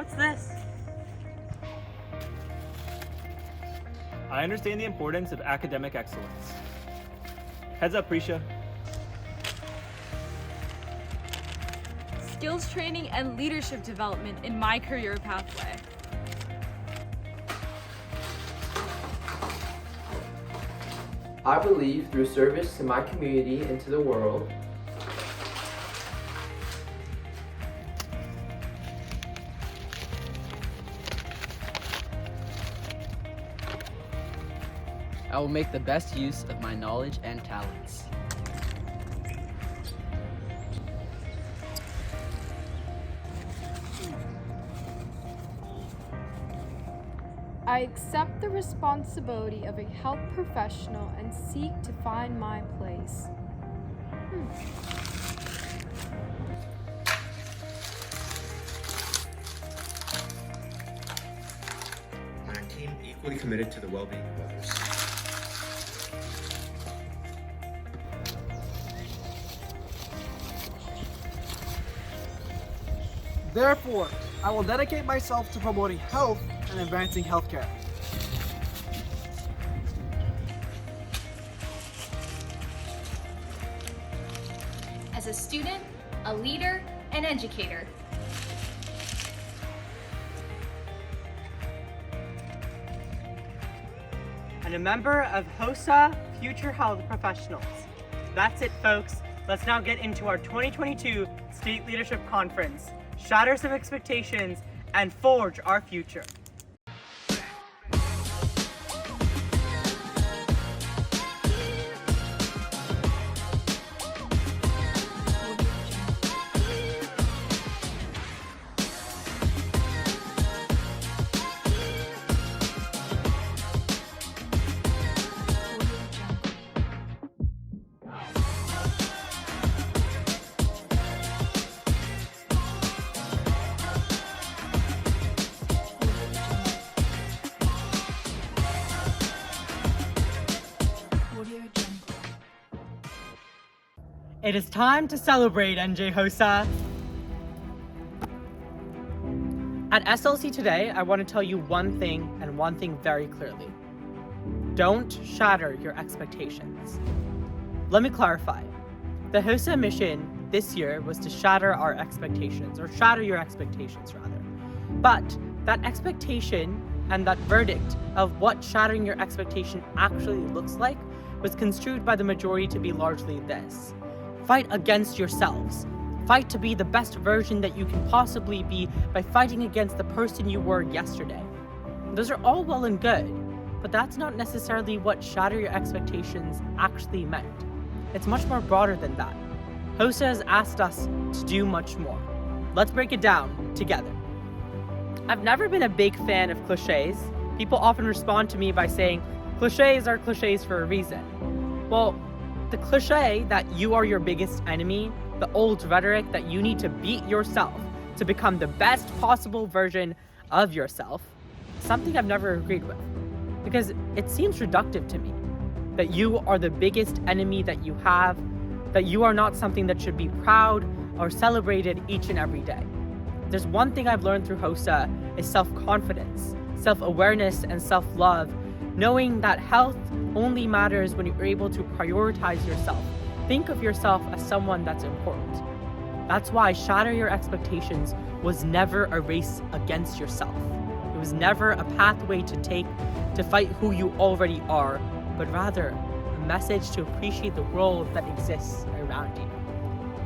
What's this? I understand the importance of academic excellence. Heads up, Prisha. Skills training and leadership development in my career pathway. I believe through service to my community and to the world, I will make the best use of my knowledge and talents. I accept the responsibility of a health professional and seek to find my place. On a team equally committed to the well-being of others. Therefore, I will dedicate myself to promoting health and advancing healthcare. As a student, a leader, and educator. And a member of HOSA Future Health Professionals. That's it, folks. Let's now get into our 2022 State Leadership Conference. Shatter some expectations and forge our future. It is time to celebrate, NJ HOSA. At SLC today, I want to tell you one thing and one thing very clearly. Don't shatter your expectations. Let me clarify. The HOSA mission this year was to shatter our expectations, or shatter your expectations rather. But that expectation and that verdict of what shattering your expectation actually looks like was construed by the majority to be largely this. Fight against yourselves. Fight to be the best version that you can possibly be by fighting against the person you were yesterday. Those are all well and good, but that's not necessarily what shatter your expectations actually meant. It's much more broader than that. HOSA has asked us to do much more. Let's break it down together. I've never been a big fan of cliches. People often respond to me by saying, cliches are cliches for a reason. Well, the cliche that you are your biggest enemy, the old rhetoric that you need to beat yourself to become the best possible version of yourself, something I've never agreed with. Because it seems reductive to me that you are the biggest enemy that you have, that you are not something that should be proud or celebrated each and every day. There's one thing I've learned through HOSA is self-confidence, self-awareness, and self-love, knowing that health only matters when you're able to prioritize yourself. Think of yourself as someone that's important. That's why shatter your expectations was never a race against yourself. It was never a pathway to take to fight who you already are, but rather a message to appreciate the world that exists around you.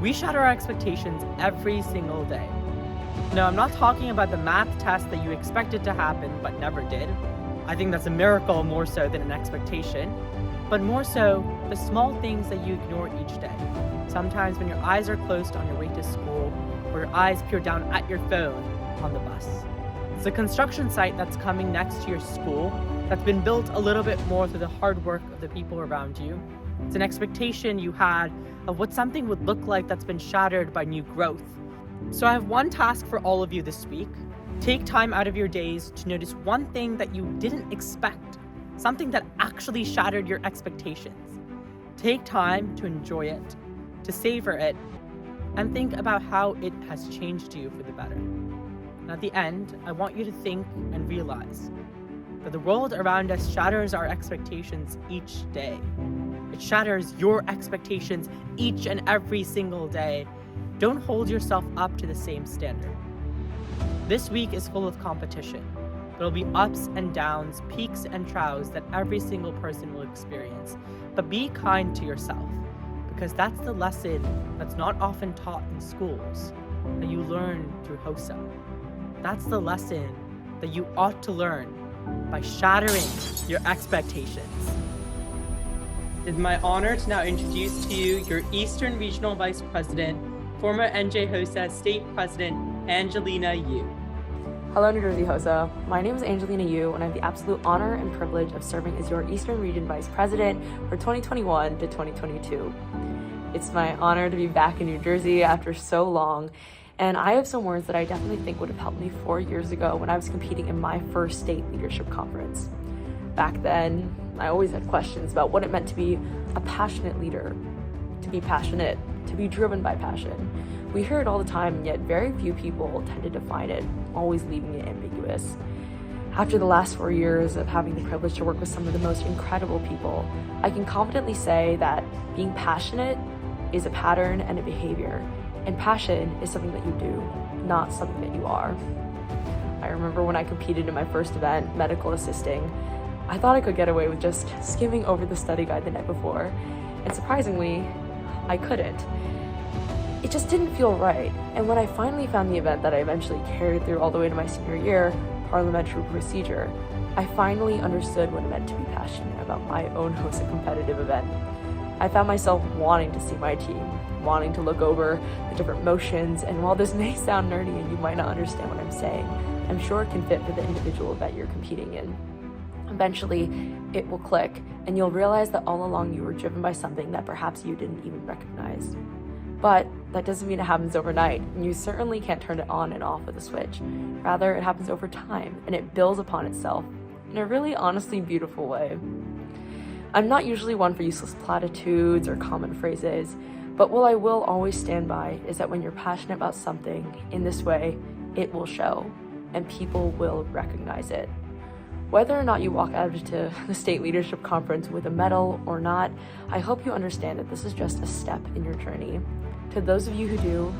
We shatter our expectations every single day. No, I'm not talking about the math test that you expected to happen but never did. I think that's a miracle more so than an expectation, but more so the small things that you ignore each day. Sometimes when your eyes are closed on your way to school, or your eyes peer down at your phone on the bus. It's a construction site that's coming next to your school that's been built a little bit more through the hard work of the people around you. It's an expectation you had of what something would look like that's been shattered by new growth. So I have one task for all of you this week. Take time out of your days to notice one thing that you didn't expect, something that actually shattered your expectations. Take time to enjoy it, to savor it, and think about how it has changed you for the better. And at the end, I want you to think and realize that the world around us shatters our expectations each day. It shatters your expectations each and every single day. Don't hold yourself up to the same standard. This week is full of competition. There'll be ups and downs, peaks and troughs that every single person will experience. But be kind to yourself, because that's the lesson that's not often taught in schools, that you learn through HOSA. That's the lesson that you ought to learn by shattering your expectations. It's my honor to now introduce to you your Eastern Regional Vice President, former NJ HOSA State President, Angelina Yu. Hello, New Jersey HOSA. My name is Angelina Yu, and I have the absolute honor and privilege of serving as your Eastern Region Vice President for 2021 to 2022. It's my honor to be back in New Jersey after so long, and I have some words that I definitely think would have helped me 4 years ago when I was competing in my first state leadership conference. Back then, I always had questions about what it meant to be a passionate leader, to be passionate, to be driven by passion. We hear it all the time, and yet very few people tend to define it, always leaving it ambiguous. After the last 4 years of having the privilege to work with some of the most incredible people, I can confidently say that being passionate is a pattern and a behavior, and passion is something that you do, not something that you are. I remember when I competed in my first event, medical assisting, I thought I could get away with just skimming over the study guide the night before, and surprisingly, I couldn't. It just didn't feel right, and when I finally found the event that I eventually carried through all the way to my senior year, parliamentary procedure, I finally understood what it meant to be passionate about my own HOSA competitive event. I found myself wanting to see my team, wanting to look over the different motions, and while this may sound nerdy and you might not understand what I'm saying, I'm sure it can fit for the individual event you're competing in. Eventually, it will click, and you'll realize that all along you were driven by something that perhaps you didn't even recognize. But that doesn't mean it happens overnight, and you certainly can't turn it on and off with a switch. Rather, it happens over time, and it builds upon itself in a really honestly beautiful way. I'm not usually one for useless platitudes or common phrases, but what I will always stand by is that when you're passionate about something in this way, it will show, and people will recognize it. Whether or not you walk out to the State Leadership Conference with a medal or not, I hope you understand that this is just a step in your journey. To those of you who do,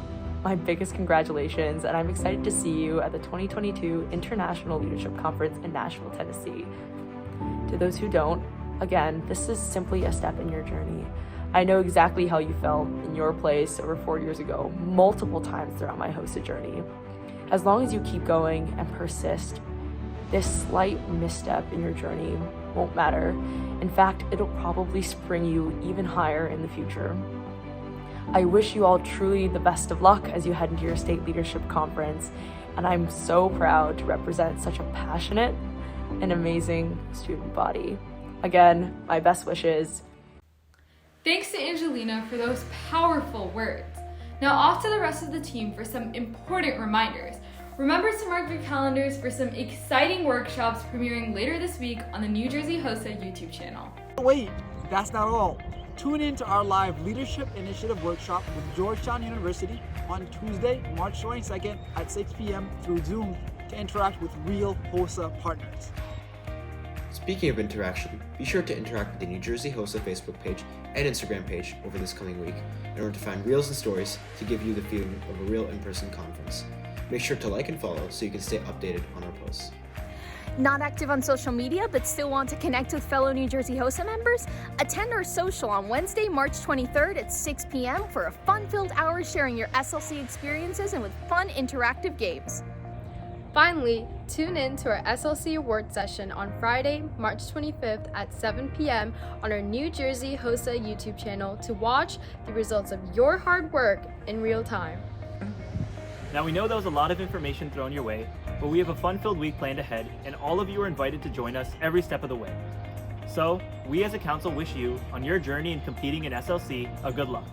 my biggest congratulations, and I'm excited to see you at the 2022 International Leadership Conference in Nashville, Tennessee. To those who don't, again, this is simply a step in your journey. I know exactly how you felt in your place over 4 years ago, multiple times throughout my HOSA journey. As long as you keep going and persist, this slight misstep in your journey won't matter. In fact, it'll probably spring you even higher in the future. I wish you all truly the best of luck as you head into your state leadership conference, and I'm so proud to represent such a passionate and amazing student body. Again, my best wishes. Thanks to Angelina for those powerful words. Now off to the rest of the team for some important reminders. Remember to mark your calendars for some exciting workshops premiering later this week on the New Jersey HOSA YouTube channel. Wait, that's not all. Tune in to our live Leadership Initiative Workshop with Georgetown University on Tuesday, March 22nd at 6 p.m. through Zoom to interact with real HOSA partners. Speaking of interaction, be sure to interact with the New Jersey HOSA Facebook page and Instagram page over this coming week in order to find reels and stories to give you the feeling of a real in-person conference. Make sure to like and follow so you can stay updated on our posts. Not active on social media but still want to connect with fellow New Jersey HOSA members? Attend our social on Wednesday, March 23rd at 6 p.m. for a fun-filled hour sharing your SLC experiences and with fun interactive games. Finally, tune in to our SLC Awards session on Friday, March 25th at 7 p.m. on our New Jersey HOSA YouTube channel to watch the results of your hard work in real time. Now we know that was a lot of information thrown your way, but we have a fun-filled week planned ahead, and all of you are invited to join us every step of the way. So, we as a council wish you, on your journey in competing in SLC, a good luck.